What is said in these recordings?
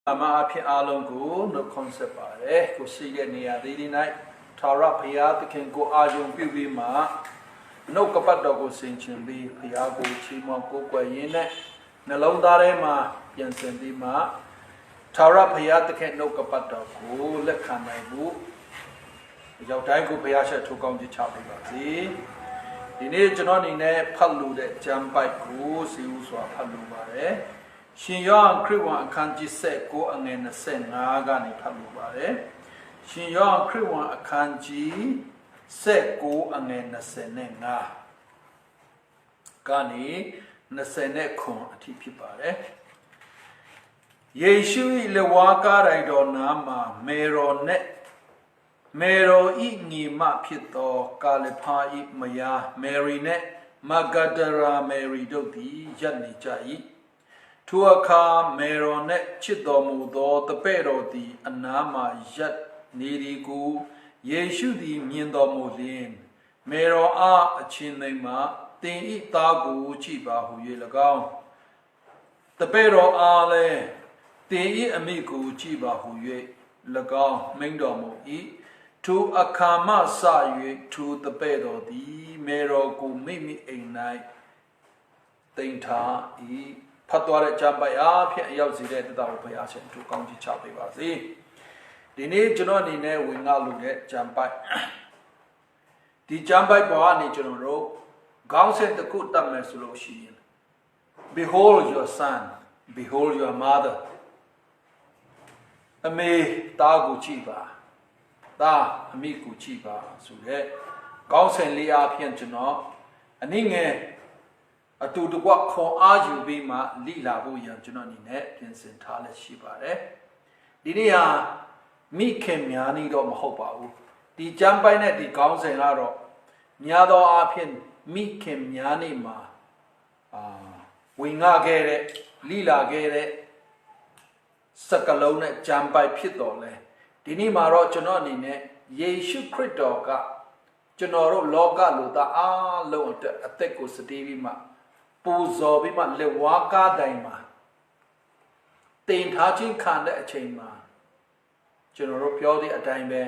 Ama api alongu no concept pare ko sige niya di nai thara phaya tkin ko ajung pyu ma no kapat do ko sin chin bi phaya ko chi mo ko kwai yin ne nalong da re ma pyan sin bi ma thara phaya tkin no kapat do ko let khan nai bu yauk dai ko phaya shat thu kaung ji cha pai ba si di ni chano ni ne phat lu de jam pai ko si u swa phat lu ba re Shin Young Kriwan Akanji set go and then the Sen Nagani Palubare. Shin Young Kriwan Akanji set go and then the Senenga Gani Nasene Kun Atipare. Yeshui Lewaka Raidonama Mero Net Mero Igni Mapito Kalepa I Maya Mary Net Magadara Mary Dodi Jani Jai. Tuaka Meronet Chidomudo, the Perodi, Anama Yat Nirigu, Yeshu di Mindomulin, Mero A Chinema, Tin Itagu Chiba Huyelagao. The Pero Ale, Tin Amigu Chiba Huye Lagao, Mindomo E, to Akama Sayu to the Perodi, Mero Gu Mimi a night, Tinta E. ဖတ်သွားတဲ့ကြံပိုက်အားဖြင့်အရောက်စီတဲ့တတဝဘုရားရှင်သူကောင်းကြီးချပေးပါစေဒီနေ့ကျွန်တော်အနေနဲ့ဝင်ငါလူတဲ့ကြံပိုက်ဒီကြံပိုက်ပေါ်ကနေကျွန်တော်တို့ခေါင်းစဉ်တစ်ခုတတ်မယ်ဆိုလို့ရှိရင် Behold your son behold your mother အမေသားကိုကြည့်ပါသားအမိကိုကြည့်ပါဆိုတဲ့ခေါင်းစဉ်လေးအားဖြင့်ကျွန်တော်အနည်းငယ်အတူတကွခွန်အားယူပြီးမှလိလာဖို့ရန်ကျွန်တော်အနေနဲ့ပြင်ဆင်ထားလက်ရှိပါတယ်ဒီနေ့ဟာမိခင်များနေတော့မဟုတ်ပါဘူးဒီကျမ်းပိုင်းနဲ့ဒီခေါင်းစဉ်ကတော့များသောအားဖြင့်မိခင်များနေမှာဝင်ငှခဲ့တဲ့လိလာခဲ့တဲ့စကလုံးနဲ့ကျမ်းပိုက်ဖြစ်တော်လဲဒီနေ့မှာတော့ကျွန်တော်အနေနဲ့ယေရှုခရစ်တော်ကကျွန်တော်တို့လောကလူသားအားလုံးအတွက်အသက်ကိုစတေးပြီးမှပူဇော်ပြီးမှလက်ဝါးကားတိုင်းမှာတင်ထားခြင်းခံတဲ့အချိန်မှာကျွန်တော်တို့ပြောတဲ့အတိုင်းပဲ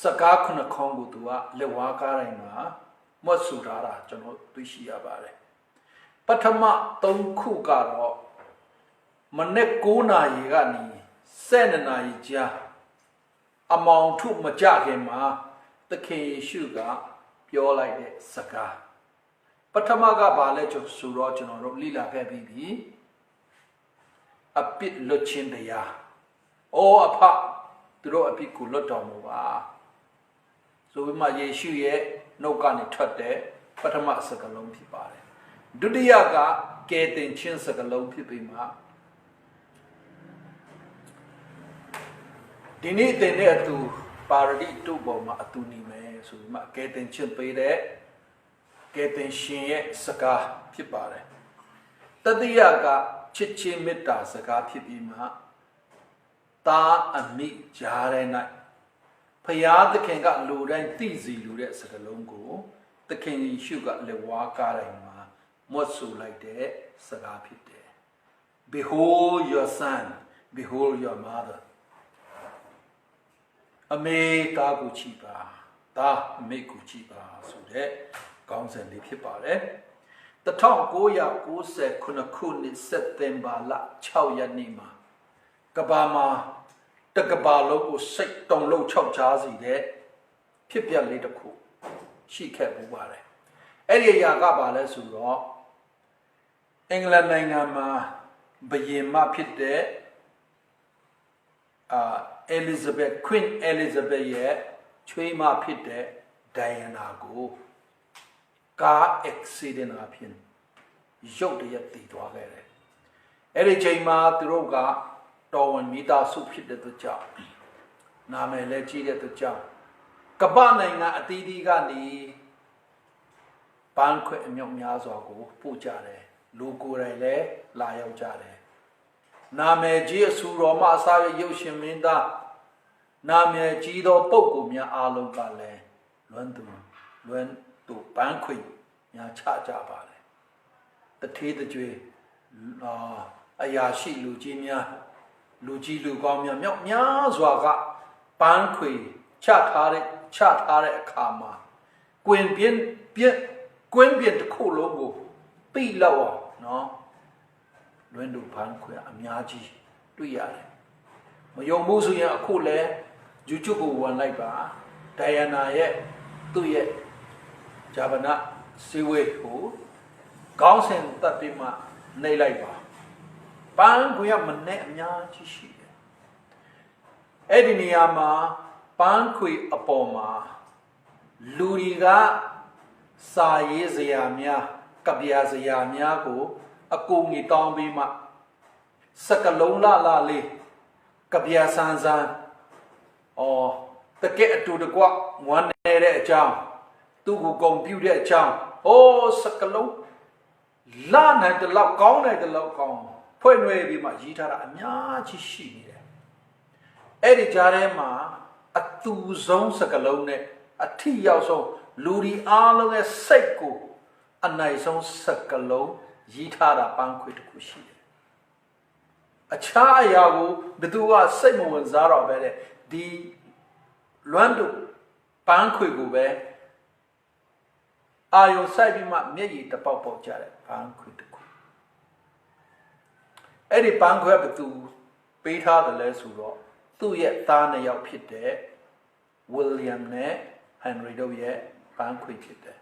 စကားခုနှစ်ခေါင်းကိုသူကလက်ဝါးကားတိုင်းမှာမွတ်ဆူထားတာကျွန်တော်သိရှိရပါတယ်ပထမ3ခုကတော့မနေ့9နာရီကနေ12နာရီကြာအမောင်ထုမကြခင်မှာသခင်ယေရှုကပြောလိုက်တဲ့စကားပထမကဘာလဲဆိုတော့ကျွန်တော်တို့လိလာခဲ့ပြီးပြီအပြစ်လွတ်ခြင်းတရားအိုးအဖသူတို့အပြစ်ကိုလွတ်တော်မူပါဆိုပြီးမှယေရှုရဲ့နှုတ်ကနေထွက်တဲ့ပထမစကားလုံးဖြစ်ပါတယ်ဒုတိယကကယ်တင်ခြင်းစကားလုံးဖြစ်ပြီးမှဒီနေ့တင်တဲ့အတူပါရဒိတုပေါ်မှာအတူနေမယ်ဆိုပြီးမှကယ်တင်ခြင်းပေးတဲ့ကဲတင်ရှင်ရဲ့စကားဖြစ်ပါတယ်တတိယကချစ်ချင်းမေတ္တာစကားဖြစ်ပြီးမှတာအမိကြားတဲ့၌ဖယားသခင်ကလူတိုင်းသိစီလူတဲ့စကားလုံးကိုသခင်ယေရှုကလက်ဝါးကားတိုင်းမှာမွတ်ဆိုလိုက်တဲ့စကားဖြစ်တယ် Behold your son behold your mother အမေသားကိုကြည့်ပါသားအမေကိုကြည့်ပါဆိုတဲ့ကောင်းစဉ်လေးဖြစ်ပါတယ်1999ခုနှစ်စက်တင်ဘာလ6ရက်နေ့မှာကဘာမှာတကဘာလုံးကိုစိတ်တုန်လှုပ်ခြောက်ခြားစီတဲ့ဖြစ်ပျက်လေးတစ်ခုရှိခဲ့ပူပါတယ်အဲ့ဒီအရာကဘာလဲဆိုတော့အင်္ဂလန်နိုင်ငံမှာဘုရင်မဖြစ်တဲ့Elizabeth Queen Elizabeth ရဲ့ချွေးမဖြစ်တဲ့ Diana ကိုကား accident အဖြစ်ရုတ်တရက်တည်သွားခဲ့တယ်အဲ့ဒီချိန်မှာသူတို့ကတော်ဝင်မိသားစုဖြစ်တဲ့အတွက်ကြောင့်နာမည်လည်းကြီးတဲ့အတွက်ကြောင့်ကမ္ဘာနိုင်ငံအသီးသီးကနေပန်းခွေအမြောက်များစွာကိုပို့ကြတယ်လူကိုယ်တိုင်လည်းလာရောက်ကြတယ်နာမည်ကြီးအဆူတော်မှအစားရရုပ်ရှင်မင်းသားနာမည်ကြီးသောပုဂ္ဂိုလ်များအားလုံးကလည်းလွမ်းသူပန်းခွေညာချကြပါတယ်တထေးတကြွေအရာရှိလူကြီးများ လူကြီးလူကောင်းများမြောက်များစွာကပန်းခွေချထားတဲ့အခါမှာကွင်းပြင်တစ်ခုလုံးကိုပိလောက်အောင်နော်လွန်းတို့ပန်းခွေအများကြီးတွေ့ရတယ်မယုံဘူးဆိုရင်အခုလဲ YouTube ကိုဝင်လိုက်ပါဒိုင်ယာနာရဲ့သူ့ရဲ့ဂျာဗနာစီဝေးကိုကောင်းစင်တက်ပြီးမှနှိပ်လိုက်ပါပန်းခွေမနဲ့အများကြီးရှိတယ်အဲ့ဒီနေရာမှာပန်းခွေအပေါ်မှာလူတွေကစာရေးစရာများကဗျာစရာများကိုအကူငီတောင်းပြီးမှစကလုံးလာလေးကဗျာဆန်းဆန်းတကယ်အတူတကွဝမ်းနေတဲ့အကြောင်းသူ့ကိုဂုဏ်ပြုတဲ့အကြောင်းစကလုံးလာနိုင်တဲ့လောက်ကောင်းနိုင်တဲ့လောက်ကောင်းဖွဲ့နှွဲပြီးမှရေးထားတာအများကြီးရှိနေတယ်အဲ့ဒီကြားထဲမှာအတူဆုံးစကလုံးနဲ့အထီရောက်ဆုံးလူဒီအားလုံးရဲ့စိတ်ကိုအနိုင်ဆုံးစကလုံးရေးထားတာပန်းခွေတစ်ခုရှိတယ်အခြားအရာကိုဘယ်သူကစိတ်မဝင်စားတော့ပဲတဲ့ဒီလွမ်းတို့ပန်းခွေကိုပဲအာယုံစိုက်ပြီးမှမျက်ရည်တပေါက်ပေါက်ကြတဲ့ပန်းခွေတစ်ခုအဲ့ဒီပန်းခွေဘယ်သူပေးထားတယ်လဲဆိုတော့သူ့ရဲ့သားနှစ်ယောက်ဖြစ်တဲ့ဝီလျံနဲ့ဟန်ရီတို့ရဲ့ပန်းခွေဖြစ်တယ်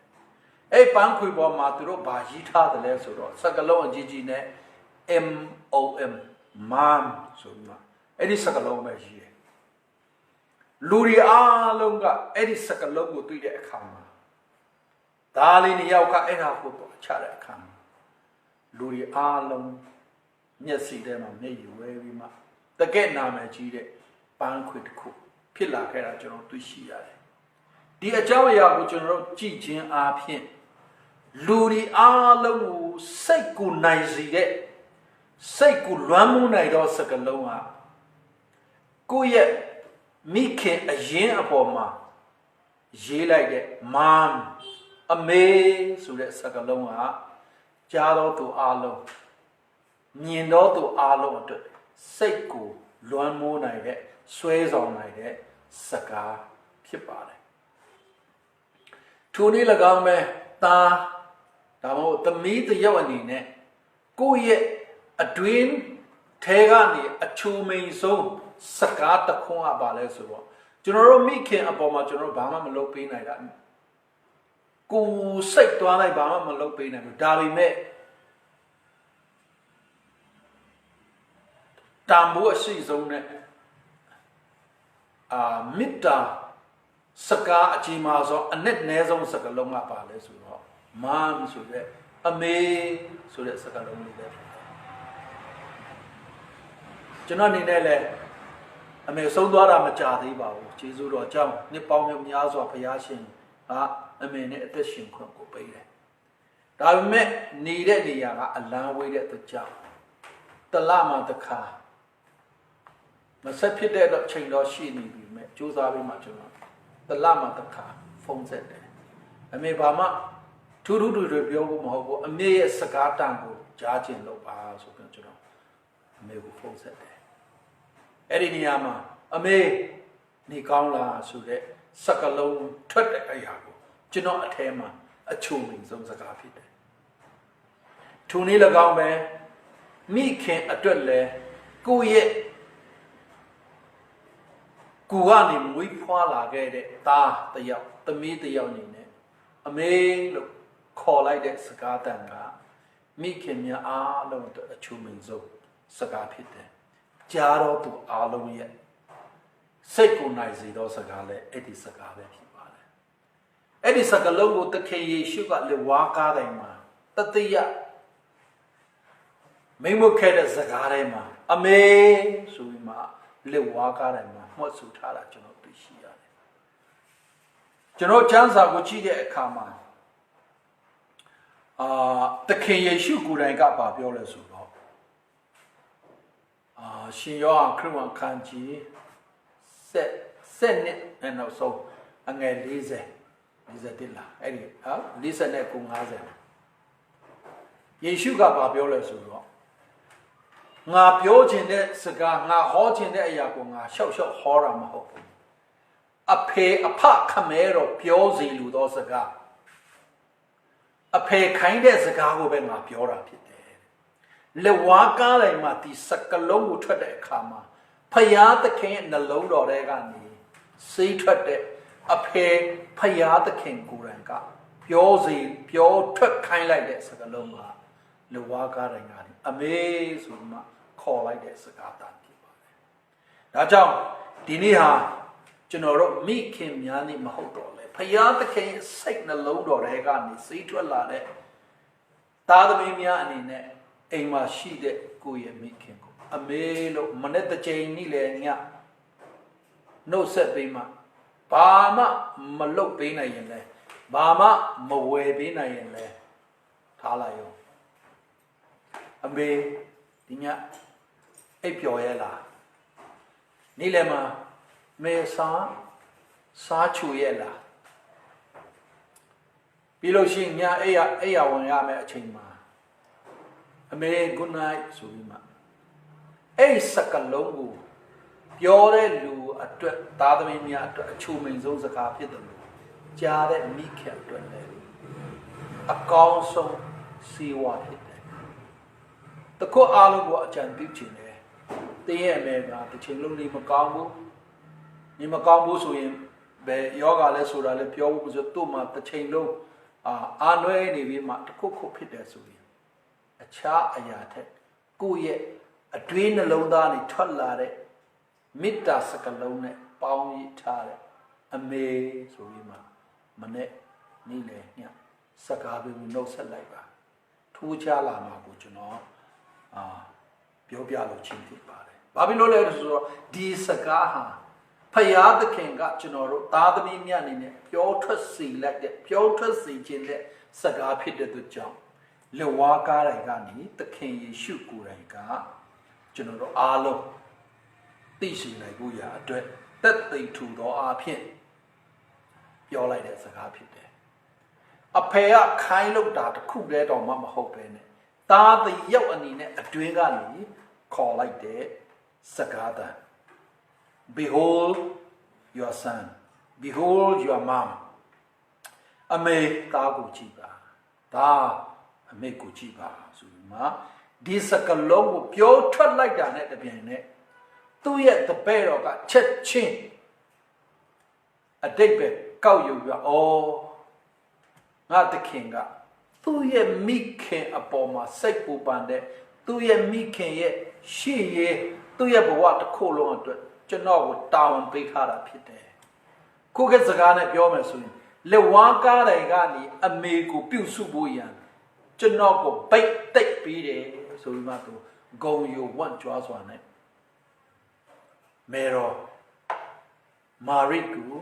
အဲ့ပန်းခွေပေါ်မှာသူတို့ဗာရေးထားတယ်လဲဆိုတော့စကလုံးအကြီးကြီးနဲ့ MOM mom ဆိုပြီးမှအဲ့ဒီစကလုံးပဲရေးတယ်လူတွေအားလုံးကအဲ့ဒီစကလုံးကိုတွေ့တဲ့အခါမှာဒါလေးနှစ်ယောက်ကအဲ့ဒါကိုတော့ချတဲ့အခါမှာလူတွေအားလုံးမျက်စိထဲမှာမျက်ရည်ဝဲပြီးမှတကယ်နာမည်ကြီးတဲ့ပန်းခွေတစ်ခုဖြစ်လာခဲ့တာကျွန်တော်တွေ့ရှိရတယ်ဒီအကြောင်းအရာကိုကျွန်တော်ကြည့်ခြင်းအားဖြင့်လူတွေအားလုံးကိုစိတ်ကိုနိုင်စေတဲ့စိတ်ကိုလွမ်းမိုးနိုင်သောစကားလုံးဟာကိုယ့်ရဲ့မိခင်အရင်အပေါ်မှာရေးလိုက်တဲ့ mom အမေဆိုတဲ့စကားလုံးဟာကြားတော်သူအားလုံးမြင်တော်သူအားလုံးအတွက်စိတ်ကိုလွမ်းမိုးနိုင်တဲ့ဆွဲဆောင်နိုင်တဲ့စကားဖြစ်ပါတယ်ထိုနည်း၎င်းပဲသားဒါမှမဟုတ်သမီးတစ်ယောက်အနေနဲ့ကိုယ့်ရဲ့အတွင်းထဲကနေအချိုမိန်ဆုံးစကားတစ်ခွန်းအပါလဲဆိုတော့ကျွန်တော်တို့မိခင်အပေါ်မှာကျွန်တော်ဘာမှမလုပ်ပေးနိုင်တာကိုစိတ်သွားလိုက်ဘာမှမလုပ်ပေးနိုင်ဘူးဒါပေမဲ့တန်ဖိုးအရှိဆုံးနဲ့မေတ္တာစကားအကြီးမားဆုံးအနဲ့နည်းဆုံးစကားလုံးကပါလဲဆိုတော့မမ်ဆိုတဲ့အမေဆိုတဲ့စကားလုံးလေးပဲကျွန်တော်အနေနဲ့လည်းအမေဆုံးသွားတာမကြသေးပါဘူးကျေးဇူးတော်ကြောင့်နှစ်ပေါင်းများစွာဘုရားရှင်အမေနဲ့အသက်ရှင်ခွင့်ကိုပေးတယ်ဒါပေမဲ့နေတဲ့နေရာကအလံဝေးတဲ့အတွက်ကြောင့်တလမှတစ်ခါမဆက်ဖြစ်တဲ့တော့ချိန်တော့ရှိနေပြီမဲ့စူးစမ်းပြီးမှကျွန်တော်တလမှတစ်ခါဖုန်းဆက်တယ်အမေဘာမှထူးထူးတွေပြောဖို့မဟုတ်ဘူးအမေရဲ့စကားတန်ကိုကြားကျင်လို့ပါဆိုပြီးကျွန်တော်အမေကိုဖုန်းဆက်တယ်အဲ့ဒီနေရာမှာအမေနေကောင်းလားဆိုတဲ့စကားလုံးထွက်တဲ့အရာကိုကျွန်တော်အထဲမှာအချို့ဝင်ဆုံးစကားဖြစ်တယ်ထိုနည်း၎င်းပဲမိခင်အတွက်လည်းကိုယ့်ရဲ့ကိုကနေမွေးဖွားလာခဲ့တဲ့သားတစ်ယောက်သမီးတစ်ယောက်နေနဲ့အမေလို့ခေါ်လိုက်တဲ့စကားတန်ကမိခင်များအားလုံးအတွက်အချို့ဝင်ဆုံးစကားဖြစ်တယ်ကြားတော်သူအားလုံးရဲ့စိတ်ကိုနိုင်စေသောစကားလည်းအဲ့ဒီစကားပဲဖြစ်ပါတယ်အဲ့ဒီစကားလုံးကိုသခင်ယေရှုကလည်းဝါကားတိုင်းမှာတတိယမိမခဲ့တဲ့စကားတိုင်းမှာအမေဆိုပြီးမှလက်ဝါကားတိုင်းမှာမှတ်စုထားတာကျွန်တော်သိရှိရတယ်ကျွန်တော်ကျမ်းစာကိုကြည့်တဲ့အခါမှာသခင်ယေရှုကိုယ်တိုင်ကပြောလဲဆိုတော့ရှင်ယောဟန်ခရစ်ဝင်ခန်းကြီးဆက်နဲ့နောက်ဆုံးအငယ်40လားအဲ့ဒီ40နဲ့50ယေရှုကပြောလဲဆိုတော့ ngà biểu trên đấy sự cả ngà họ trên đấy ai cũng ngà sâu sâu họ làm họ à phê à phá camera biểu gì lưu đó sự cả à phê khai đấy sự cả của bên ngà biểu raဖြစ်đấy lệ hóa cá này mà thì sắc cái lông của thoát đấy khám mà phải ya tất cả nó lâu đó đấy cái này xây thoát đấy à phê phải ya tất cả của人cả biểu gì biểu thoát khai lại đấy sắc cái lông mà lệ hóa cá này ngà đi à mấy số mà khó lại đấy sự cả tàn kia đã chăng đi đi ha cho nó rồi mi kim nhà này mà hậu đó lại phải ya tất cả sách nó lâu đó đấy cái này xây thoát là đấy ta đó mi nhà này nè anh mà xí đấy cô ye mi kim à mấy lúc mà nét chơi ní lệ nhá nô sẽ bị mà mà lúc bị này vậy này mà về bị này vậy này thà lại rồi à mấy đi nhá ấy biểu ye là ní lệ mà mấy sa chú ye là bị lúc xin nhá ấy àวันya mấy chuyện mà à mấy good night rồi mà ấy sắc cái lông của biểu đấy lu ở chỗ ta đó mình nhà chỗ chú mình giống sắc cà phê đó cha đấy mi khét chỗ đấy à con sông siwa hết đấy tất cả alo của chân biểu chuyện này tiền em mà từ trên lúc đi mà con bố rồi về yoga lấy số ra lấy biểu bố rồi tu mà từ trên lúc anh nói này vì mà tất cả không hết đấy rồi cha ai thế cô yeအတွင်းနှလုံးသားနဲ့ထွက်လာတဲ့မေတ္တာစကားလုံးနဲ့ပေါင်းရည်ထားတဲ့အမေဆိုပြီးမှမနဲ့နေ့လေညစကားပြီးနှုတ်ဆက်လိုက်ပါထူးခြားလာမှာကိုကျွန်တော်ပြောပြလို့ချင်းဖြစ်ပါတယ်။ဘာဖြစ်လို့လဲဆိုတော့ဒီစကားဟာဖယားသခင်ကကျွန်တော်တို့သားသမီးများအနေနဲ့ပြောထွက်စီလိုက်တဲ့ပြောထွက်စီခြင်းတဲ့စကားဖြစ်တဲ့အတွက်ကြောင့်လက်ဝါးကားတိုင်းကနေသခင်ယေရှုကိုယ်တိုင်ကကျွန်တော်တို့အားလုံးသိရှိနိုင်ဖို့ရာအတွက်သက်သေထူသောအားဖြင့်ပြောလိုက်တဲ့စကားဖြစ်တယ်။အဖေကခိုင်းလို့တာတစ်ခုတည်းတော့မှမဟုတ်ပဲနဲ့သားတယောက်အနေနဲ့အတွင်းကနေခေါ်လိုက်တဲ့စကားတန် Behold your son behold your mom အမေသားကိုကြည့်ပါဒါအမေကိုကြည့်ပါဆိုပြီးမှဒီစကလုံးကိုပြောထွက်လိုက်တာနဲ့တပြိုင်နက်သူ့ရဲ့တပည့်တော်ကချက်ချင်းအတိတ်ပဲကောက်ယူပြီးငါတခင်ကသူ့ရဲ့မိခင်အပေါ်မှာစိတ်ပူပန်တဲ့သူ့ရဲ့မိခင်ရဲ့ရှေ့ရဲ့သူ့ရဲ့ဘဝတစ်ခုလုံးအတွက်ကျွန်တော်ကိုတာဝန်ပေးထားတာဖြစ်တယ်ခုကစကားနဲ့ပြောမယ်ဆိုရင်လက်ဝါးကားတိုင်ကနေအမေကိုပြုစုဖို့ရန်ကျွန်တော်ကိုပိတ်တိတ်ပြီးတယ်ဆိုပြီးမှသူဂုံယူဝန့်ကြွားစွာနဲ့မေရောမာရိကို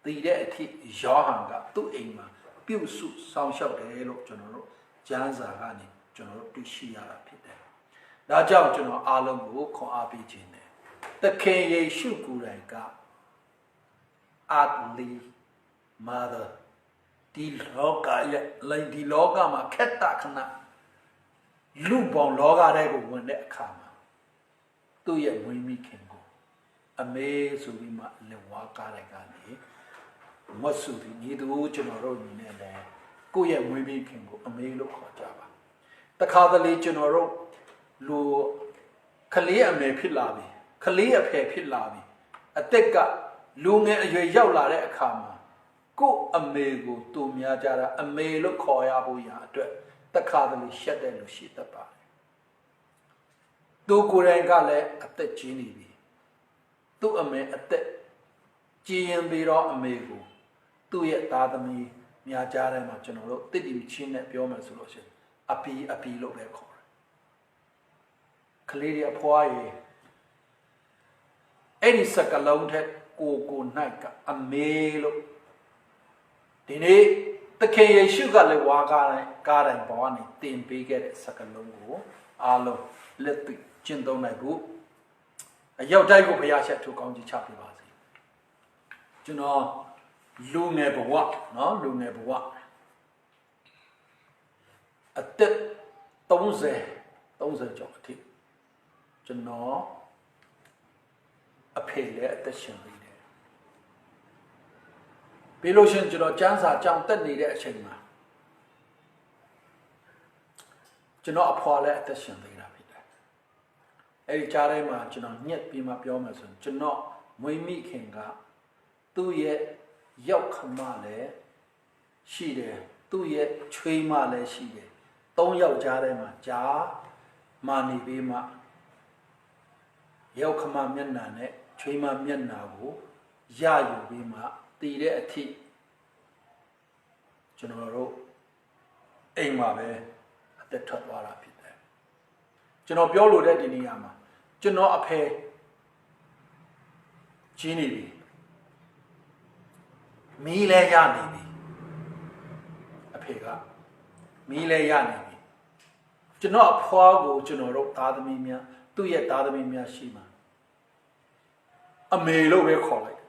တည်တဲ့အထိယောဟန်ကသူ့အိမ်မှာပြုစုဆောင်ရှောက်တယ်လို့ကျွန်တော်တို့ကျမ်းစာကနေကျွန်တော်တို့သိရှိရတာဖြစ်တယ်။ဒါကြောင့်ကျွန်တော်အားလုံးကိုခွန်အားပေးခြင်းတယ်။သခင်ယေရှုကိုယ်တိုင်က Earthly Mother ဒီလောကရဲ့လိုက်ဒီလောကမှာခက်တာခဏလူပေါင်းလောကတဲ့ကိုဝင်တဲ့အခါမှာသူ့ရဲ့ဝိမိခင်ကိုအမေဆိုပြီးမှလက်ဝါးကားတဲ့ကနေမတ်စုဒီညီသူကျွန်တော်တို့ညီနဲ့လည်းကိုယ့်ရဲ့ဝိမိခင်ကိုအမေလို့ခေါ်ကြပါတခါတလေကျွန်တော်တို့လူကလေးအမေဖြစ်လာပြီကလေးအဖေဖြစ်လာပြီအသက်ကလူငယ်အရွယ်ရောက်လာတဲ့အခါမှာကိုယ့်အမေကိုသူများကြတာအမေလို့ခေါ်ရဖို့ရအတွက်တခါတလေရှက်တဲ့လူရှိတတ်ပါတယ်သူကိုယ်တိုင်ကလည်းအသက်ကြီးနေပြီသူ့အမေအသက်ကြီးရင်ပြီးတော့အမေကိုသူ့ရဲ့သားသမီးများကြားထဲမှာကျွန်တော်တို့တိတိချင်းနဲ့ပြောမယ်ဆိုလို့ရှိရင်အပီလို့ပဲခေါ်တယ်ကလေးတွေအဖွားရေအဲ့ဒီစကလုံးထက်ကို၌ကအမေလို့ဒီနေ့သခင်ယေရှုကလည်းဝါကားတိုင်းပေါ်ကနေတင်ပေးခဲ့တဲ့စကလုံးကိုအားလုံးလက်သိကျင့်သုံးနိုင်ဖို့အရောက်တိုက်ကိုဘုရားချက်ထုတ်ကောင်းကြီးချပေးပါစေကျွန်တော်လူငယ်ဘဝနော်လူငယ်ဘဝအသက်30ကျော်အထိ ကျွန်တော်အဖေလည်းအသက်ရှင်သေးတယ်ပြီးလို့ရှင်ကျွန်တော်ကျမ်းစာကြောင်တက်နေတဲ့အချိန်မှာကျွန်တော်အဖွာလည်းအသက်ရှင်သေးတာဖြစ်တယ်အဲ့ဒီကြားထဲမှာကျွန်တော်ညက်ပြီးမှပြောမယ်ဆိုရင်ကျွန်တော်မွေးမိခင်ကသူ့ရဲ့ရောက်ခမလည်းရှိတယ်သူ့ရဲ့ချွေးမလည်းရှိတယ်၃ယောက်ကြားထဲမှာကြားမာနေပြီးမှရောက်ခမမျက်နှာနဲ့ချွေးမမျက်နှာကိုရယူပြီးမှတည်တဲ့အထိကျွန်တော်တို့အိမ်မှာပဲအသက်ထွက်သွားတာဖြစ်တယ်ကျွန်တော်ပြောလို့တဲ့ဒီနေရာမှာကျွန်တော်အဖေကြီးနေပြီမီးလဲရနေပြီအဖေကမီးလဲရနေပြီကျွန်တော်အဖွားကိုကျွန်တော်တို့သားသမီးများသူ့ရဲ့သားသမီးများရှိမှာအမေလို့ပဲခေါ်လိုက်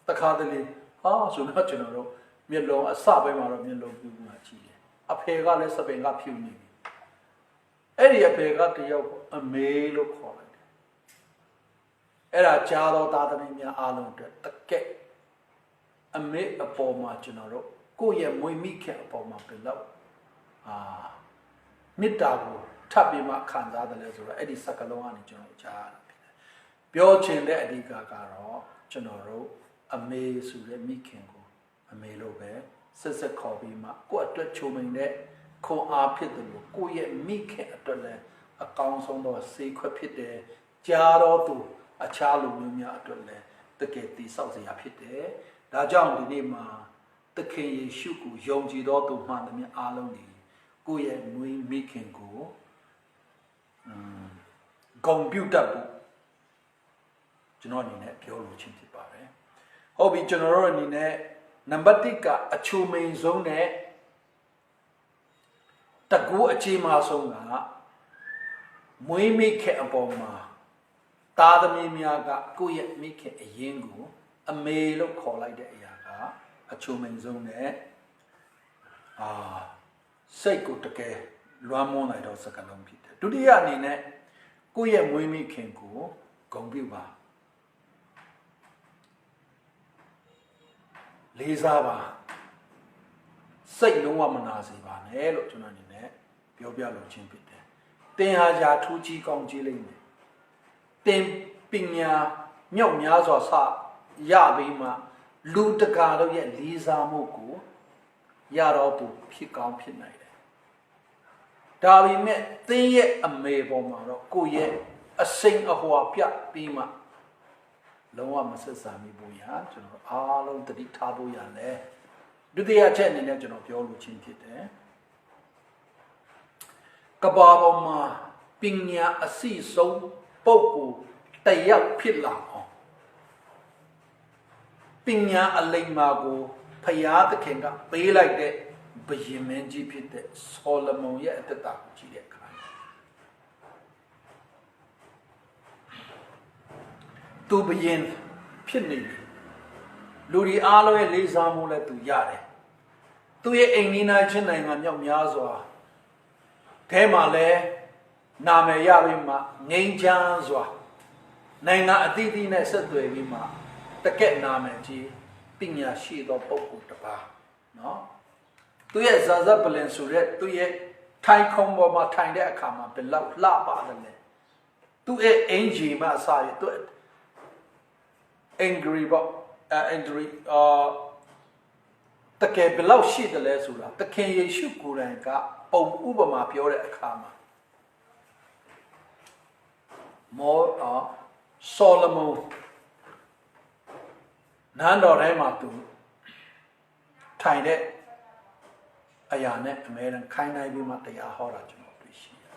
တခါတလေဟာဆိုတော့ကျွန်တော်တို့မျက်လုံးအစပိုင်းမှာတော့မျက်လုံးပြူမှာကြည့်တယ်အဖေကလည်းစပင်ကဖြူနေပြီအဲ့ဒီအဖေကတယောက်အမေလို့ခေါ်လိုက်တယ်အဲ့ဒါကြားတော့သားသမီးများအားလုံးအတွက်တကက်အမေအပေါ်မှာကျွန်တော်တို့ကိုယ့်ရဲ့မွေးမိခင်အပေါ်မှာဘယ်လောက်မေတ္တာကိုထပ်ပြီးမှခံစားတယ်လဲဆိုတော့အဲ့ဒီစကားလုံးကနေကျွန်တော်ကြားရတာဖြစ်တယ်ပြောချင်တဲ့အဓိကကတော့ကျွန်တော်တို့အမေဆိုတဲ့မိခင်ကိုအမေလို့ပဲဆက်ဆက်ခေါ်ပြီးမှကိုယ့်အတွက်ချုံမိန်တဲ့ခွန်အားဖြစ်တယ်လို့ကိုယ့်ရဲ့မိခင်အတွက်လည်းအကောင်းဆုံးသောစေခွက်ဖြစ်တယ်ကြားတော်သူအခြားလူမျိုးများအတွက်လည်းတကယ်တည်ဆောက်စရာဖြစ်တယ်ဒါကြောင့်ဒီနေ့မှာသခင်ယေရှုကိုယုံကြည်တော်သူမှန်သမျှအားလုံးဒီကိုယ့်ရဲ့မွေးမိခင်ကိုဂုဏ်ပြုတတ်ဖို့ကျွန်တော်အနေနဲ့ပြောလို့ချင်းဖြစ်ပါတယ်ဟုတ်ပြီကျွန်တော်တို့အနေနဲ့နံပါတ်1ကအချိုမိန်ဆုံးနဲ့တကူအခြေမဆုံးကမွေးမိခင်အပေါ်မှာသားသမီးများကကိုယ့်ရဲ့မိခင်အရင်ကိုအမေလို့ခေါ်လိုက်တဲ့အရာကအချိုမိန်ဆုံးနဲ့စိတ်ကိုတကယ်လွမ်းမိုးနိုင်တော့စကားလုံးဖြစ်တယ်ဒုတိယအနေနဲ့ကိုယ့်ရဲ့မွေးမိခင်ကိုဂုဏ်ပြုပါလေးစားပါစိတ်လုံးဝမနာစေပါနဲ့လို့ကျွန်တော်အနေနဲ့ပြောပြလို့ချင်းဖြစ်တယ်သင်ဟာယာထူးကြီးကောင်းကြီးလိမ့်မယ်သင်ပညာမြောက်များစွာစရပြီးမှလူတကာတို့ရဲ့လေးစားမှုကိုရတော့သူဖြစ်ကောင်းဖြစ်နိုင်တယ်ဒါပေမဲ့သင်ရဲ့အမေပေါ်မှာတော့ကိုယ့်ရဲ့အစိမ်အဟွာပြပြီးမှလုံးဝမဆက်ဆံမိဘူးညာကျွန်တော်အားလုံးတတိထားဖို့ရတယ်ဒုတိယချက်အနေနဲ့ကျွန်တော်ပြောလို့ချင်းဖြစ်တယ်ကဘာပေါ်မှာပညာအစီဆုံးပုဂ္ဂိုလ်တယောက်ဖြစ်လာအောင်ပညာအလိမ္မာကိုဖယားသခင်ကပေးလိုက်တဲ့ဘုရင်မင်းကြီးဖြစ်တဲ့ဆောလမုန်ရဲ့အသက်တာကိုကြည့်တဲ့အခါသူဘုရင်ဖြစ်နေပြီလူတွေအားလုံးရဲ့လေးစားမှုလည်းသူရတယ်သူရဲ့အိမ်နီးနားချင်းနိုင်ငံမြောက်များစွာထဲမှာလည်းနာမည်ရပြီးမှငြိမ်းချမ်းစွာနိုင်ငံအသီးသီးနဲ့ဆက်သွယ်ပြီးမှတကက်နာမည်ကြီးပညာရှိသောပုဂ္ဂိုလ်တစ်ပါးနော်သူရဲ့ဇာဇပလင်ဆိုတဲ့သူရဲ့ထိုင်ခုံပေါ်မှာထိုင်တဲ့အခါမှာဘယ်လောက်လှပါတယ်လဲသူရဲ့အင်ဂျီမှာအစားရသူangry ပေါ့angry တကယ်ဘယ်လောက်ရှိတယ်လဲဆိုတာသခင်ယေရှုကိုယ်တိုင်ကပုံဥပမာပြောတဲ့အခါမှာဆောလမုန်နန်းတော်ထဲမှာသူထိုင်တဲ့အရာနဲ့အမဲတန်ခိုင်းနိုင်ပြီးမှတရားဟောတာကျွန်တော်တွေ့ရှိတယ်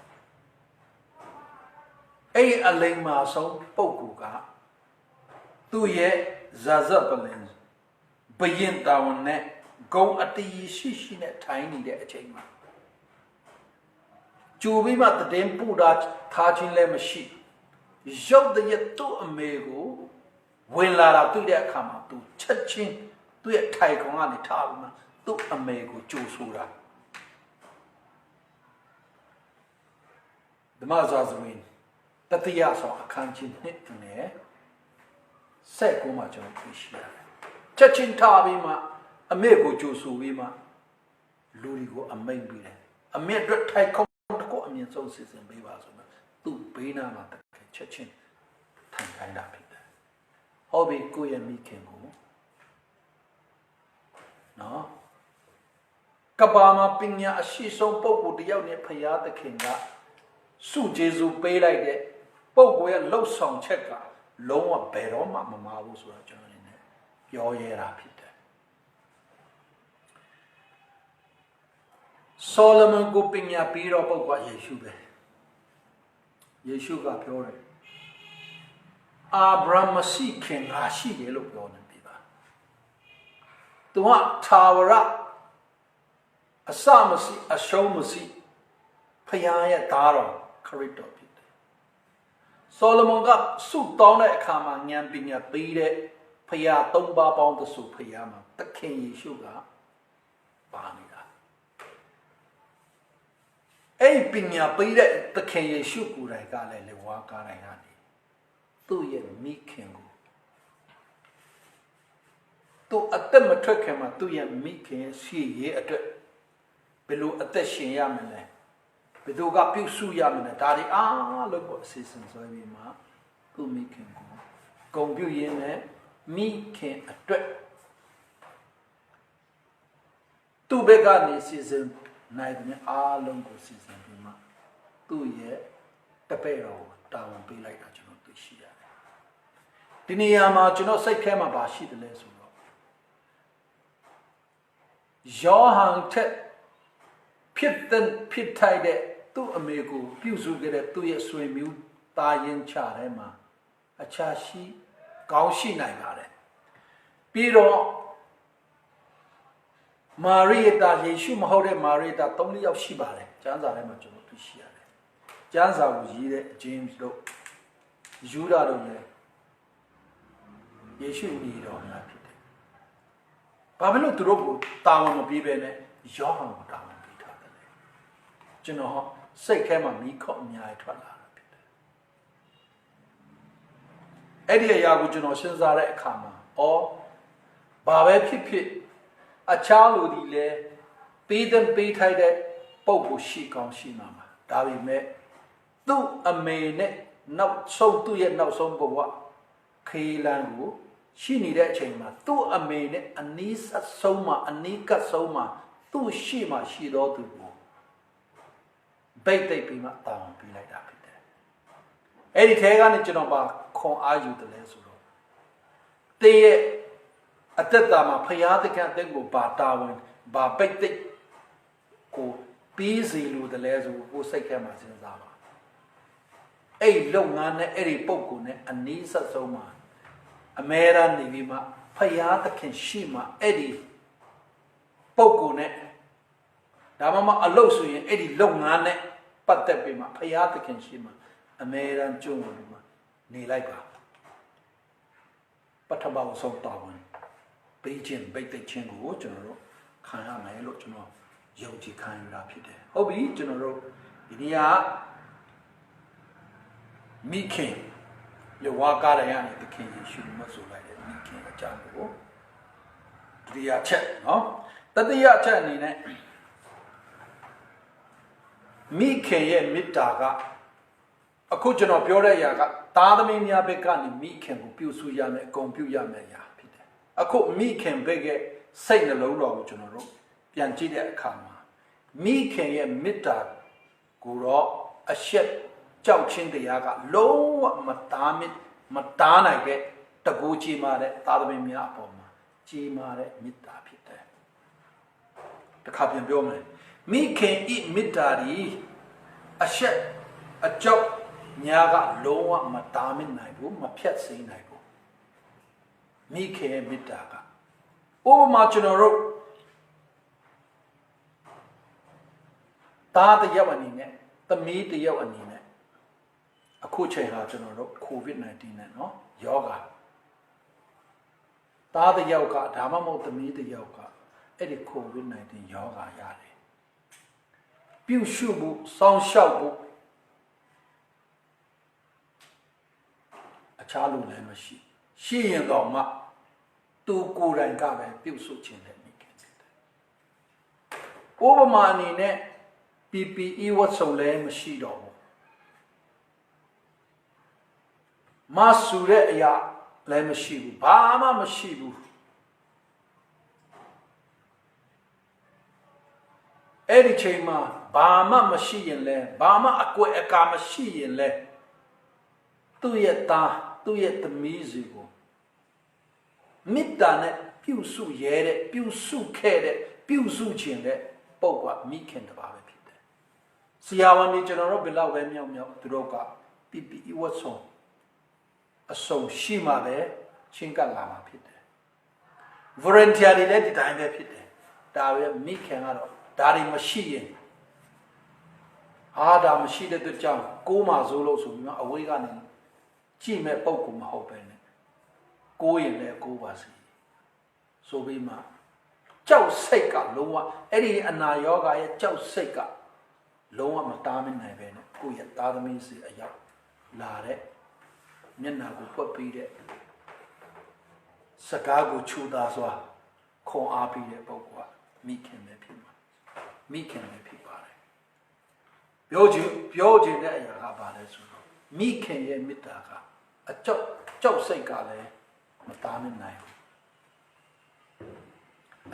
အဲ့ဒီအလိမ္မာဆုံးပုဂ္ဂိုလ်ကသူ့ရဲ့ဇာဇပလင်ဘယင်တာဝန်နဲ့ဂုံအတီးရှိရှိနဲ့ထိုင်နေတဲ့အချိန်မှာကျူပြီးမှတည်င်းပူတာထားခြင်းလည်းမရှိရုပ်တရက်သူ့အမေကိုဝင်လာတာတွေ့တဲ့အခါမှာသူချက်ချင်းသူ့ရဲ့ထိုင်ကောင်ကနေထားပြီးမှသူ့အမေကိုကြိုဆိုတာဓမ္မဇာဇဝင် တတိယဆောင်အခန်းကြီးနှစ်နဲ့19မှာကျွန်တော်တွေ့ရှိရတယ်ချက်ချင်းထားပြီးမှအမေကိုကြိုဆိုပြီးမှလူတွေကိုအမိန့်ပေးတယ်အမေအတွက်ထိုက်ခုံးတစ်ခုအမြင့်ဆုံးစီစဉ်ပေးပါဆိုတော့သူ့ဘေးနားမှာချက်ချင်းထိုင်ခိုင်းတာဖြစ်တယ်ဟုတ်ပြီကိုယ့်ရဲ့မိခင်ကိုနော်ကဘာမှာပညာအရှိဆုံးပုဂ္ဂိုလ်တယောက်နဲ့ဖရာသခင်ကစုကျေစုပေးလိုက်တဲ့ပုဂ္ဂိုလ်ရဲ့လှုပ်ဆောင်ချက်ကလုံးဝဘယ်တော့မှမမှားဘူးဆိုတော့ကျွန်တော်အနေနဲ့ပြောရတာဖြစ်တယ်ဆိုလမန်ကိုပညာပေးတော့ပုဂ္ဂိုလ်ယေရှုပဲယေရှုကပြောတယ်အာဗြဟံမရှိခင်ငါရှိတယ်လို့ပြောနေပြီပါသူကသာဝရအစမရှိအရှုံးမရှိဖခင်ရဲ့သားတော်ခရစ်တော်ဖြစ်တယ်ဆိုလမန်ကဆုတောင်းတဲ့အခါမှာဉာဏ်ပညာပေးတဲ့ဖခင်သုံးပါးပေါင်းသစုဖခင်မှာသခင်ယေရှုကပါနေတာအဲ့ပညာပေးတဲ့သခင်ယေရှုကိုယ်တိုင်ကလည်းလေဝါကားတိုင်းကနေသူ့ရဲ့မိခင်ကိုသူအသက်မထွက်ခင်မှာသူ့ရဲ့မိခင်ရဲ့ရှိရေးအတွက်ဘယ်လိုအသက်ရှင်ရမလဲဘယ်သူကပြုစုရမလဲဒါတွေအားလုံးကိုအစီအစဉ်ဆွဲပြီးမှသူ့မိခင်ကိုဂုဏ်ပြုရင်းနဲ့မိခင်အတွက်သူ့ဘက်ကနေစီစဉ်နိုင်တဲ့အားလုံးကိုစီစဉ်ပြီးမှသူ့ရဲ့တပည့်တော်ကိုတာဝန်ပေးလိုက်တာကျွန်တော်သိရှိရတယ်ဒီနေရာမှာကျွန်တော်စိတ်ထဲမှာပါရှိတယ်လဲဆိုတော့ယောဟန်ထက်ဖြစ်ထိုက်တဲ့သူ့အမေကိုပြုစုခဲ့တဲ့သူ့ရဲ့ဆွေမျိုးသားရင်းချထဲမှာအခြားရှိကောင်းရှိနိုင်ပါတယ်ပြီးတော့မာရိတာယေရှုမဟုတ်တဲ့မာရိတာ3ယောက်ရှိပါတယ်ကျမ်းစာထဲမှာကျွန်တော်တွေ့ရှိရတယ်ကျမ်းစာကိုရေးတဲ့ James တို့ယူဒာတို့လည်းယေရှုညီတော်များဖြစ်တယ်ဘာဖြစ်လို့သူတို့ကိုတာဝန်မပေးဘဲနဲ့ယောဟန်ကိုတာဝန်ပေးထားတယ်ကျွန်တော်စိတ်ထဲမှာမိခောက်အများကြီးထွက်လာတာဖြစ်တယ်အဲ့ဒီအရာကိုကျွန်တော်စဉ်းစားတဲ့အခါမှာဘာပဲဖြစ်ဖြစ်အခြားလူတွေလည်းပေးထိုက်တဲ့ပုံကိုရှိကောင်းရှိမှာပါဒါပေမဲ့သူ့အမေနဲ့နောက်ဆုံးသူ့ရဲ့နောက်ဆုံးဘဝခေလန်ကိုရှိနေတဲ့အချိန်မှာသူ့အမေနဲ့အနီးဆုံးမှာအနီးကပ်ဆုံးမှာသူ့ရှိမှရှိတော်သူကိုဗိတ်သိပ်ပြီးမှတာဝန်ပေးလိုက်တာဖြစ်တယ်အဲ့ဒီထဲကနေကျွန်တော်ပါခွန်အားယူတယ်လဲဆိုတော့တင်းရဲ့အသက်တာမှာဖရာသခင်အသက်ကိုပါတာဝန်ပါဗိတ်သိပ်ကိုပြီးစီလို့တယ်လဲဆိုကိုစိတ်ထဲမှာစဉ်းစားပါအဲ့လုပ်ငန်းနဲ့အဲ့ဒီပုံကိုနဲ့အနည်းဆက်ဆုံးမှာအမေရာနေပြီးမှဖရာသခင်ရှိမှအဲ့ဒီပုံကိုနဲ့ဒါမှမဟုတ်အလုပ်ဆိုရင်အဲ့ဒီလုပ်ငန်းနဲ့ပတ်သက်ပြီးမှဖရာသခင်ရှိမှအမေရာကျုံဝင်ပြီးမှနေလိုက်ပါပထမဆုံးတာဝန်ပေးခြင်းဗိတ်သိက်ခြင်းကိုကျွန်တော်တို့ခံရမယ်လို့ကျွန်တော်ယုံကြည်ခံယူတာဖြစ်တယ်ဟုတ်ပြီကျွန်တော်တို့ဒီနေရာမိခင်လေဝါကားရရတဲ့သခင်ယေရှုမဆိုလိုက်တဲ့မိခင်အကြောင်းကိုတတိယချက်နော်တတိယချက်အနေနဲ့မိခင်ရဲ့မေတ္တာကအခုကျွန်တော်ပြောတဲ့အရာကသားသမီးများဘက်ကနေမိခင်ကိုပြုစုရမယ်အကုန်ပြုရမယ်အရာဖြစ်တယ်အခုမိခင်ဘက်ကစိတ်နှလုံးတော်ကိုကျွန်တော်တို့ပြန်ကြည့်တဲ့အခါမှာမိခင်ရဲ့မေတ္တာကိုတော့အရှက်ကြောက်ချင်းတရားကလုံးဝမတားနိုင်တဲ့တကူကြီးမာတဲ့သားသမီးများအပေါ်မှာကြီးမာတဲ့မေတ္တာဖြစ်တယ်တစ်ခါပြန်ပြောမယ်မိခင်ဤမေတ္တာဒီအရှက်အကြောက်များကလုံးဝမတားနိုင်ဘူးမဖြတ်စည်းနိုင်ဘူးမိခင်ရဲ့မေတ္တာကဥပမာကျွန်တော်တို့သားတစ်ယောက်အနေနဲ့သမီးတစ်ယောက်အနေနဲ့အခုချိန်ဟာကျွန်တော်တို့ COVID-19 နဲ့နော်ယောဂါသားတစ်ယောက်ကဒါမှမဟုတ်သမီးတစ်ယောက်ကအဲ့ဒီ COVID-19 ယောဂါရတယ်ပြုရှုဖို့စောင့်ရှောက်ဖို့ အခြားလူလည်းမရှိရှိရင်တော့မှသူကိုယ်တိုင်ကပဲပြုစုခြင်းနဲ့မိခင်ဖြစ်တယ်ဥပမာအနေနဲ့ PPE ဝတ်စုံလည်းမရှိတော့ဘူးမဆူတဲ့အရာလည်းမရှိဘူးဘာမှမရှိဘူးအဲ့ဒီချိန်မှာဘာမှမရှိရင်လဲဘာမှအကွက်အကာမရှိရင်လဲသူ့ရဲ့သားသူ့ရဲ့သမီးစီကိုမေတ္တာနဲ့ပြုစုရဲတဲ့ပြုစုခဲ့တဲ့ပြုစုခြင်းတဲ့ပုဂ္ဂိုလ်မိခင်တပါပဲဖြစ်တယ်ဆရာဝန်တွေကျွန်တော်တို့ဘယ်လောက်ပဲမြောက်မြောက်သူတို့က PPE ဝတ်စုံအစုံရှိမှပဲချင်းကပ်လာမှာဖြစ်တယ် volunteer တွေလည်းဒီတိုင်းပဲဖြစ်တယ်ဒါပဲမိခင်ကတော့ဒါတွေမရှိရင်ဒါမရှိတဲ့အတွက်ကြောင့်ကိုးမှာစိုးလို့ဆိုပြီးမှအဝေးကနေကြည့်မဲ့ပုံကမဟုတ်ပဲနဲ့ကိုးရင်လည်းကိုးပါစေဆိုပြီးမှကြောက်စိတ်ကလုံးဝအဲ့ဒီအနာယောဂရဲ့ကြောက်စိတ်ကလုံးဝမတားမနိုင်ပဲနဲ့ကိုယ့်ရဲ့သားသမီးစီအရောက်လာတဲ့မျက်နှာကိုပွက်ပြီးတဲ့စကားကိုချူတာစွာခွန်အားပြီးတဲ့ပုဂ္ဂိုလ်ကမိခင်ပဲဖြစ်မှာမိခင်ပဲဖြစ်ပါတယ်ပြောချင်တဲ့အရာကဘာလဲဆိုတော့မိခင်ရဲ့မေတ္တာကအကြောက်စိတ်ကလည်းမတားမနိုင်ဘူး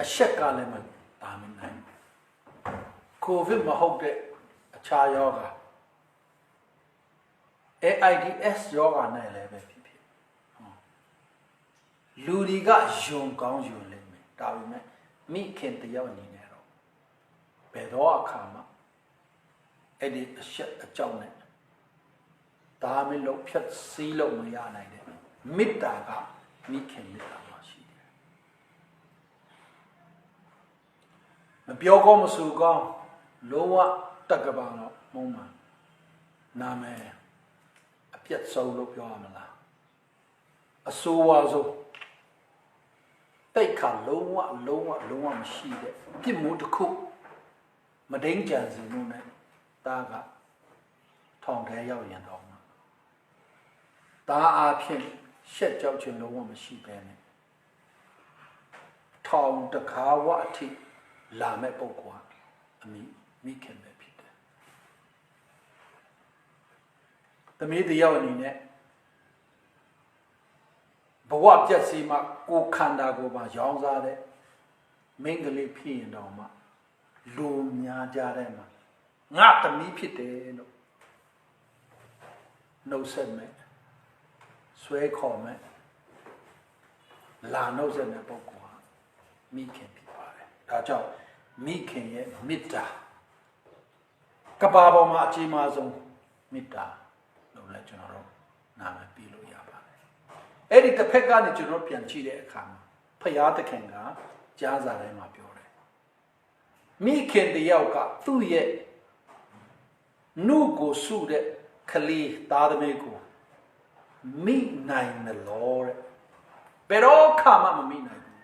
အရှက်ကလည်းမတားမနိုင်ဘူးကိုဗစ်မဟုတ်တဲ့အခြားယောဂAIDS ယောဂနဲ့လည်းပဲဖြစ်လူတွေကယုံကောင်းယုံလိမ့်မယ်ဒါပေမဲ့မိခင်တယောက်အနေနဲ့တော့ဘယ်တော့အခါမှအဲ့ဒီအရှက်အကြောင်းနဲ့ဒါမလို့ဖြတ်စည်းလို့မရနိုင်တဲ့မေတ္တာကမိခင်မေတ္တာမှာရှိတယ်မပြောကောင်းမဆိုကောင်းလုံးဝတက်ကပံတော့မုံမှန်နာမည်အပြတ်ဆုံးလို့ပြောရမလားအဆိုးဝါးဆုံးတိတ်ခါလုံးဝမရှိတဲ့ပြစ်မှုတစ်ခုမဒိန်ကြံစီမှုနဲ့တားကထောင်ထဲရောက်ရင်တော့တားအားဖြင့်ရှက်ကြောက်ခြင်းလုံးဝမရှိပဲနဲ့ထောင်တကားဝအထိလာမဲ့ပုဂ္ဂိုလ်အမိခင်ပဲဖြစ်တယ်သမီးတယောက်အနေနဲ့ဘဝပြည့်စည်မှကိုခန္ဓာကိုယ်မှာရောင်းစားတဲ့မိန်းကလေးဖြစ်ရင်တော့မှလူများကြတဲ့မှာငါသမီးဖြစ်တယ်လို့နှုတ်ဆက်မယ်ဆွဲခေါ်မယ်လာနှုတ်ဆက်တဲ့ပုဂ္ဂိုလ်ဟာမိခင်ဖြစ်ပါတယ်ဒါကြောင့်မိခင်ရဲ့မေတ္တာကဘာပေါ်မှာအကြီးမားဆုံးမေတ္တာလို့လည်းကျွန်တော်တို့နာမည်ပြလို့ရပါတယ်အဲ့ဒီတစ်ဖက်ကနေကျွန်တော်ပြန်ကြည့်တဲ့အခါမှာဖယားသခင်ကကြားစာထဲမှာပြောတယ်မိခင်တယောက်ကသူ့ရဲ့နှုတ်ကိုဆုတဲ့ကလေးသားသမီးကိုမိနိုင်တယ်လို့တဲ့ဘယ်တော့ခါမှမမိနိုင်ဘူး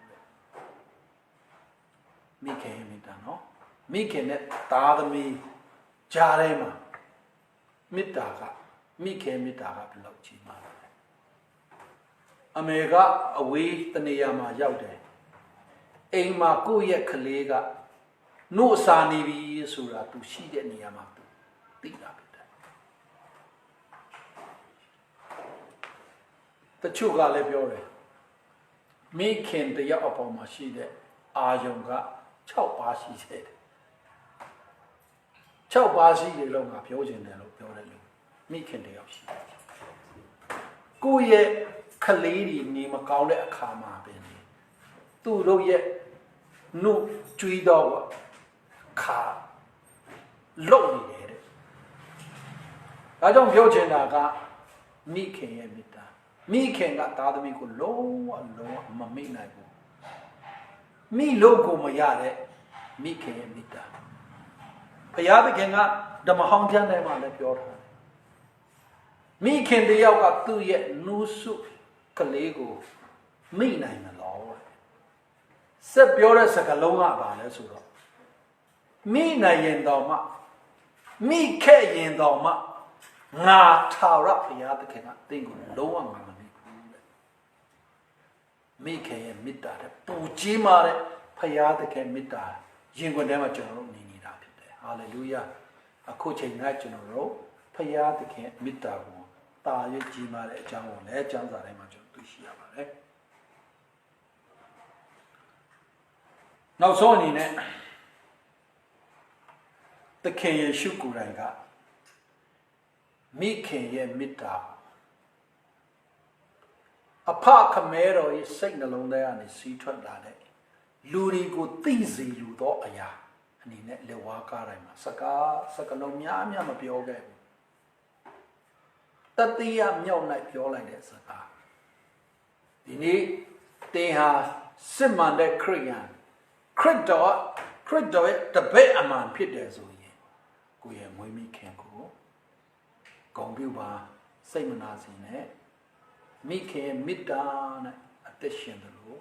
မိခင်ရဲ့မေတ္တာနော်မိခင်နဲ့သားသမီးကြားထဲမှာမေတ္တာကမိခင်မေတ္တာကဘယ်လောက်ကြီးမားလဲအမေကအဝေးတနေရာမှာရောက်တယ်အိမ်မှာကိုယ့်ရဲ့ကလေးကနှုတ်စာနေပြီဆိုတာသူရှိတဲ့နေရာမှာသူသိတာပဲတချို့ကလည်းပြောတယ်မိခင်တယောက်အပေါ်မှာရှိတဲ့အာယုံက6ပါးရှိတယ်6ပါးရှိတယ်လို့ငါပြောခြင်းတယ်လို့ပြောတယ်လို့မိခင်တယောက်ရှိတယ်ကိုယ့်ရဲ့ကလေးတွေနေမကောင်းတဲ့အခါမှာပဲသူတို့ရဲ့နှုတ်ကြွေးတော့ခါလုံနေတယ်တဲ့ဒါကြောင့်ပြောချင်တာကမိခင်ရဲ့မေတ္တာမိခင်ကသားသမီးကိုလုံးဝမမိနိုင်ဘူးမိလို့ကိုမရတဲ့မိခင်ရဲ့မေတ္တာဘုရားသခင်ကဓမ္မဟောင်းကျမ်းထဲမှာလည်းပြောထားတယ်မိခင်တယောက်ကသူ့ရဲ့နှူးဆုကလေးကိုမိနိုင်မလို့ဆက်ပြောတဲ့စကားလုံးကဘာလဲဆိုတော့မိနိုင်ရင်တော့မှမိခဲ့ရင်တော့မှငါထာဝရဘုရားသခင်ကသင်ကိုလုံးဝမမိ မိခင်ရဲ့မေတ္တာတဲ့ပူကြီးမာတဲ့ဖရာသခင်မေတ္တာရင်ခွင်ထဲမှာကျွန်တော်တို့နေနေတာဖြစ်တယ်ဟာလေလုယာအခုချိန်ကကျွန်တော်တို့ဖရာသခင်မေတ္တာကိုတာရကြီးမာတဲ့အကြောင်းကိုလည်းကျမ်းစာထဲမှာကျွန်တော်သိရှိရပါတယ်နောက်ဆုံးအနေနဲ့သခင်ယေရှုကိုယ်တိုင်ကမိခင်ရဲ့မေတ္တာအဖခမဲတော်ရဲ့စိတ်နှလုံးထဲကနေစီးထွက်လာတဲ့လူတွေကိုသိစေလူသောအရာအနေနဲ့လက်ဝါးကားတိုင်းမှာစကလုံးများမပြောခဲ့ဘူးတတိယမြောက်၌ပြောလိုက်တဲ့စကားဒီနေ့တင်ဟာစစ်မှန်တဲ့ခရိယန်ခရစ်တော်ရဲ့တပည့်အမှန်ဖြစ်တယ်ဆိုရင်ကိုယ့်ရဲ့မွေးမိခင်ကိုဂုဏ်ပြုပါစိတ်မနာစေနဲ့မိခင်မေတ္တာနဲ့အသက်ရှင်တယ်လို့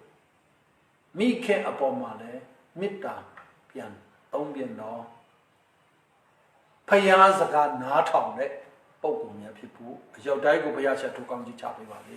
မိခင်အပေါ်မှာလည်းမေတ္တာပြန်သုံးပြန်တော့ဖယားစကားနားထောင်တဲ့ပုံကူများဖြစ်ဖို့အရောက်တိုင်းကိုဘုရားဆက်ထူကောင်းကြီးချပေးပါလေ